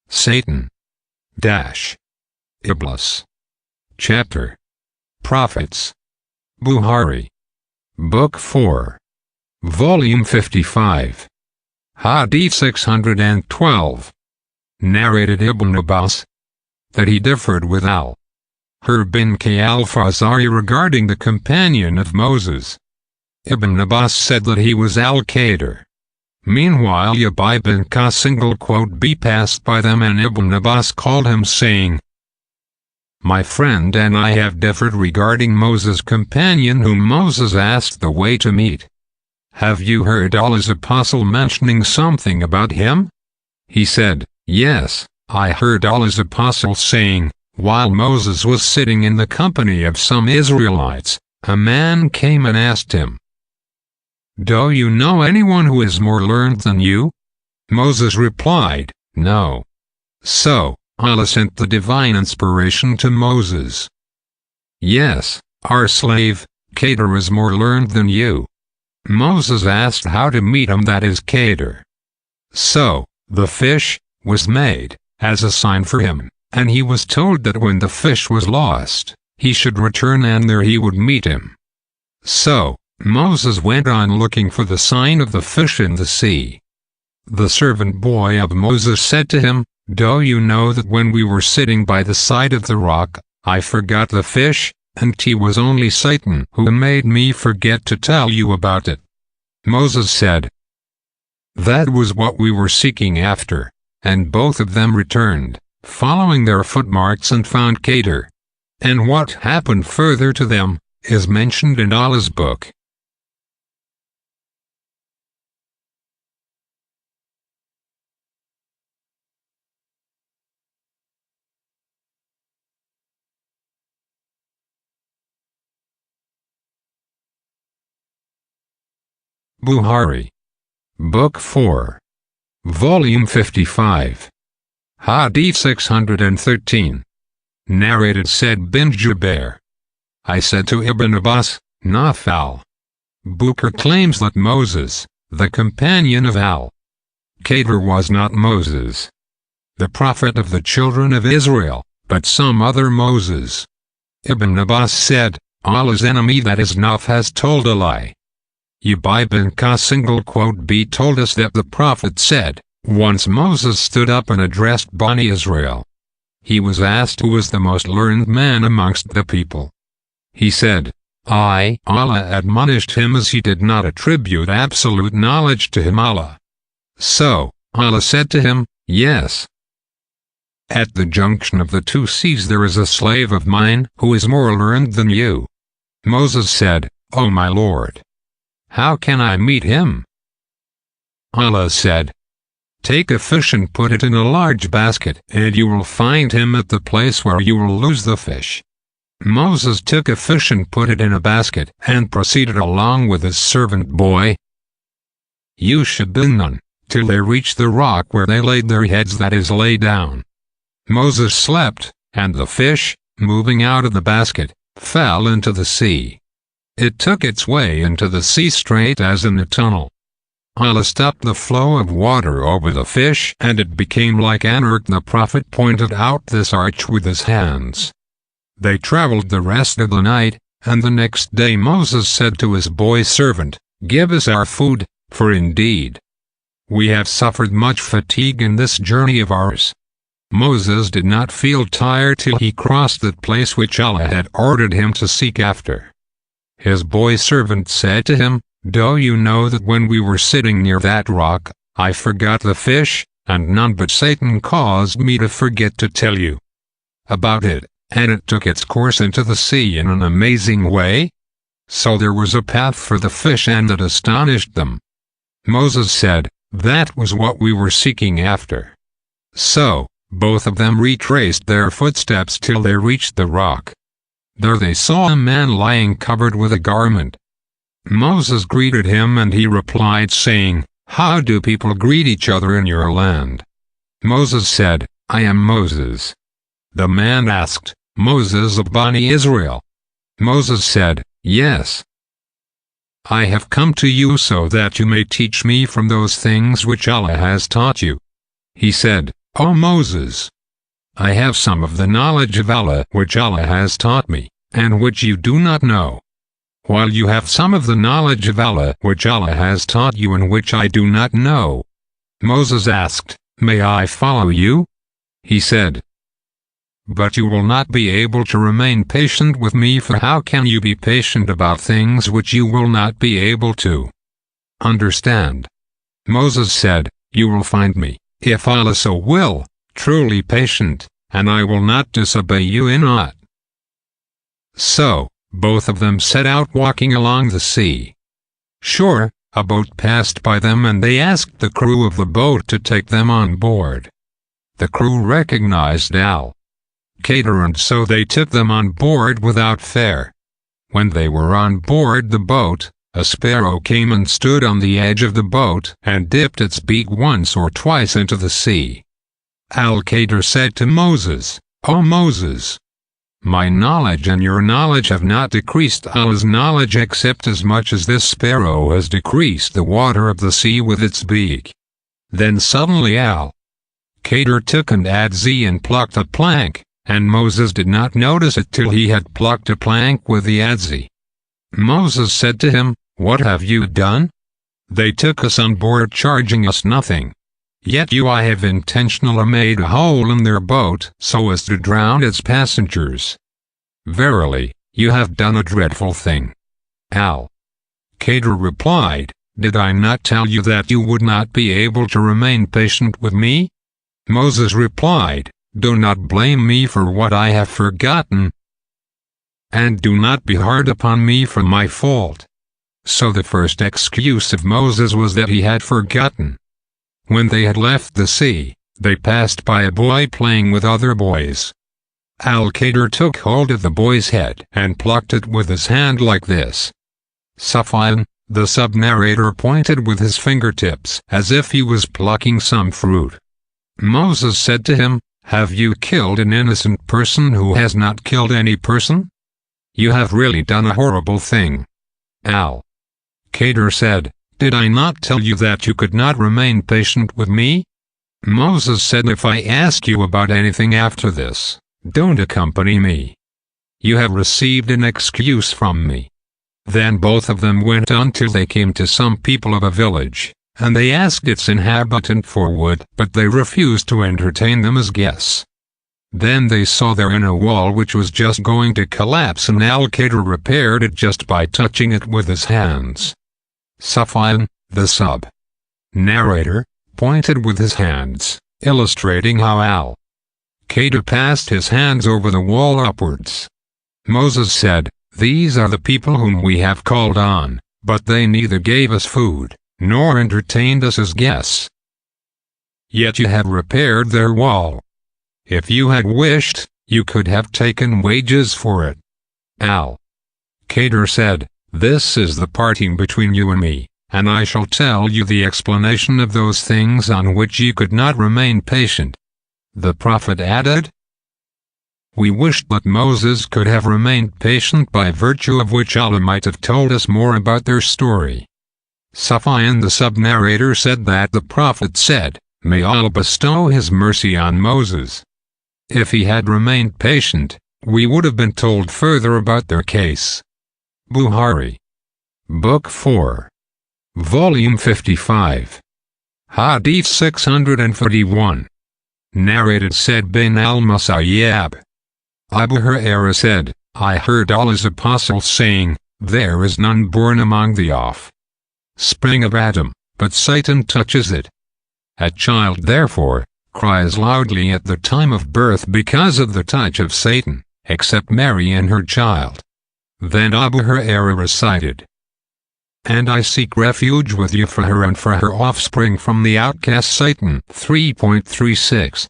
Satan-Iblis. Chapter. Prophets. Bukhari. Book 4. Volume 55. Hadith 612. Narrated Ibn Abbas, that he differed with Al-Hur bin Al-Fazari regarding the companion of Moses. Ibn Abbas said that he was Al-Qadir. Meanwhile Yabay bin B passed by them, and Ibn Abbas called him, saying, "My friend and I have differed regarding Moses' companion whom Moses asked the way to meet. Have you heard Allah's apostle mentioning something about him?" He said, "Yes, I heard Allah's apostle saying, while Moses was sitting in the company of some Israelites, a man came and asked him, 'Do you know anyone who is more learned than you?' Moses replied, 'No.' So Allah sent the divine inspiration to Moses. 'Yes, our slave, Qadir, is more learned than you.' Moses asked how to meet him, that is Qadir. So the fish was made as a sign for him, and he was told that when the fish was lost, he should return and there he would meet him. So Moses went on looking for the sign of the fish in the sea. The servant boy of Moses said to him, 'Do you know that when we were sitting by the side of the rock, I forgot the fish, and it was only Satan who made me forget to tell you about it?' Moses said, 'That was what we were seeking after,' and both of them returned, following their footmarks, and found Qadir. And what happened further to them is mentioned in Allah's book. Bukhari. Book 4. Volume 55. Hadith 613. Narrated said bin Jubair, I said to Ibn Abbas, Nafal. Bukhari claims that Moses, the companion of Al-Qadir, was not Moses, the prophet of the children of Israel, but some other Moses. Ibn Abbas said, Allah's enemy, that is Naf, has told a lie. Yabay bin B told us that the prophet said, once Moses stood up and addressed Bani Israel. He was asked who was the most learned man amongst the people. He said, Allah admonished him as he did not attribute absolute knowledge to him. So Allah said to him, yes. At the junction of the two seas there is a slave of mine who is more learned than you. Moses said, O my Lord, how can I meet him? Allah said, take a fish and put it in a large basket, and you will find him at the place where you will lose the fish. Moses took a fish and put it in a basket, and proceeded along with his servant boy, undone, till they reached the rock where they laid their heads, that is, lay down. Moses slept, and the fish, moving out of the basket, fell into the sea. It took its way into the sea straight as in a tunnel. Allah stopped the flow of water over the fish, and it became like an arch. The prophet pointed out this arch with his hands. They traveled the rest of the night, and the next day Moses said to his boy servant, give us our food, for indeed we have suffered much fatigue in this journey of ours. Moses did not feel tired till he crossed that place which Allah had ordered him to seek after. His boy servant said to him, do you know that when we were sitting near that rock, I forgot the fish, and none but Satan caused me to forget to tell you about it, and it took its course into the sea in an amazing way? So there was a path for the fish, and it astonished them. Moses said, that was what we were seeking after. So both of them retraced their footsteps till they reached the rock. There they saw a man lying covered with a garment. Moses greeted him, and he replied, saying, how do people greet each other in your land? Moses said, I am Moses. The man asked, Moses of Bani Israel? Moses said, yes. I have come to you so that you may teach me from those things which Allah has taught you. He said, O Moses, I have some of the knowledge of Allah which Allah has taught me, and which you do not know, while you have some of the knowledge of Allah which Allah has taught you and which I do not know. Moses asked, May I follow you? He said, But you will not be able to remain patient with me, for how can you be patient about things which you will not be able to understand? Moses said, You will find me, if Allah so will, truly patient, and I will not disobey you in aught. So, both of them set out walking along the sea. Sure, a boat passed by them and they asked the crew of the boat to take them on board. The crew recognized Al-Qaeda and so they took them on board without fare. When they were on board the boat, a sparrow came and stood on the edge of the boat and dipped its beak once or twice into the sea. Al-Qaeda said to Moses, O Moses, my knowledge and your knowledge have not decreased Allah's knowledge except as much as this sparrow has decreased the water of the sea with its beak. Then suddenly Al-Qaeda took an adze and plucked a plank, and Moses did not notice it till he had plucked a plank with the adze. Moses said to him, What have you done? They took us on board charging us nothing. Yet I have intentionally made a hole in their boat so as to drown its passengers. Verily, you have done a dreadful thing. Al-Qaeda replied, Did I not tell you that you would not be able to remain patient with me? Moses replied, Do not blame me for what I have forgotten, and do not be hard upon me for my fault. So the first excuse of Moses was that he had forgotten. When they had left the sea, they passed by a boy playing with other boys. Al-Qaeda took hold of the boy's head and plucked it with his hand like this. Sufyan, the sub-narrator, pointed with his fingertips as if he was plucking some fruit. Moses said to him, Have you killed an innocent person who has not killed any person? You have really done a horrible thing. Al-Qaeda said, Did I not tell you that you could not remain patient with me? Moses said, If I ask you about anything after this, don't accompany me. You have received an excuse from me. Then both of them went on till they came to some people of a village, and they asked its inhabitant for wood, but they refused to entertain them as guests. Then they saw therein a wall which was just going to collapse, and Al-Qaeda repaired it just by touching it with his hands. Sufyan, the sub-narrator, pointed with his hands, illustrating how Al-Qaeda passed his hands over the wall upwards. Moses said, These are the people whom we have called on, but they neither gave us food, nor entertained us as guests. Yet you have repaired their wall. If you had wished, you could have taken wages for it. Al-Qaeda said, This is the parting between you and me, and I shall tell you the explanation of those things on which you could not remain patient. The Prophet added, We wished that Moses could have remained patient, by virtue of which Allah might have told us more about their story. Sufyan, the sub-narrator, said that the Prophet said, May Allah bestow His mercy on Moses. If he had remained patient, we would have been told further about their case. Bukhari. Book 4. Volume 55. Hadith 641. Narrated said bin al-Musayyab. Abu Huraira said, I heard Allah's apostle saying, There is none born among the offspring of Adam, but Satan touches it. A child therefore cries loudly at the time of birth because of the touch of Satan, except Mary and her child. Then Abu Huraira recited, And I seek refuge with you for her and for her offspring from the outcast Satan. 3.36